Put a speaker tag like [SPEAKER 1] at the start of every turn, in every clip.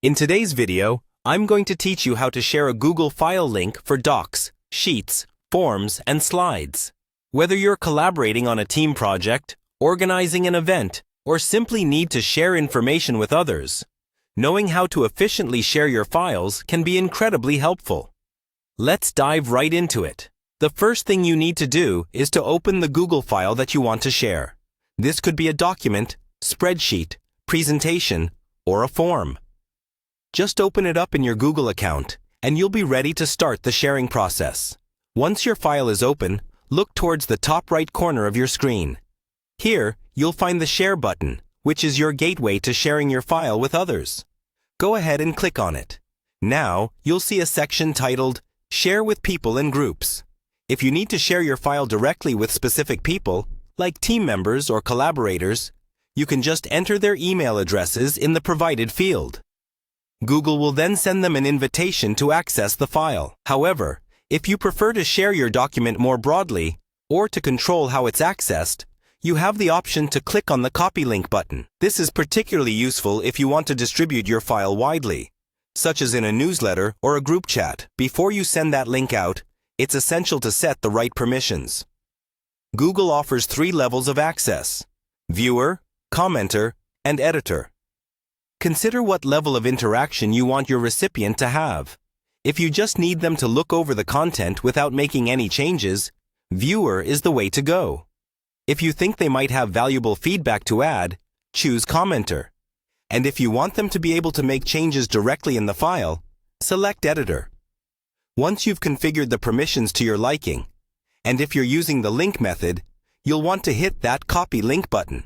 [SPEAKER 1] In today's video, I'm going to teach you how to share a Google file link for docs, sheets, forms, and slides. Whether you're collaborating on a team project, organizing an event, or simply need to share information with others, knowing how to efficiently share your files can be incredibly helpful. Let's dive right into it. The first thing you need to do is to open the Google file that you want to share. This could be a document, spreadsheet, presentation, or a form. Just open it up in your Google account, and you'll be ready to start the sharing process. Once your file is open, look towards the top right corner of your screen. Here, you'll find the Share button, which is your gateway to sharing your file with others. Go ahead and click on it. Now, you'll see a section titled Share with People and Groups. If you need to share your file directly with specific people, like team members or collaborators, you can just enter their email addresses in the provided field. Google will then send them an invitation to access the file. However, if you prefer to share your document more broadly, or to control how it's accessed, you have the option to click on the Copy Link button. This is particularly useful if you want to distribute your file widely, such as in a newsletter or a group chat. Before you send that link out, it's essential to set the right permissions. Google offers 3 levels of access: Viewer, Commenter, and Editor. Consider what level of interaction you want your recipient to have. If you just need them to look over the content without making any changes, Viewer is the way to go. If you think they might have valuable feedback to add, choose Commenter. And if you want them to be able to make changes directly in the file, select Editor. Once you've configured the permissions to your liking, and if you're using the link method, you'll want to hit that Copy Link button.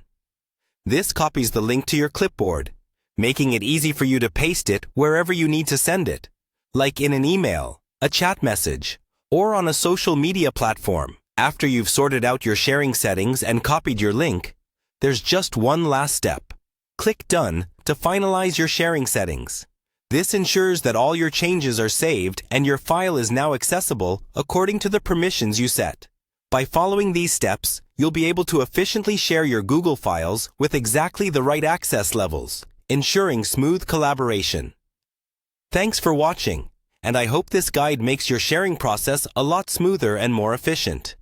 [SPEAKER 1] This copies the link to your clipboard, making it easy for you to paste it wherever you need to send it, like in an email, a chat message, or on a social media platform. After you've sorted out your sharing settings and copied your link, there's just one last step. Click Done to finalize your sharing settings. This ensures that all your changes are saved and your file is now accessible according to the permissions you set. By following these steps, you'll be able to efficiently share your Google files with exactly the right access levels, ensuring smooth collaboration. Thanks for watching, and I hope this guide makes your sharing process a lot smoother and more efficient.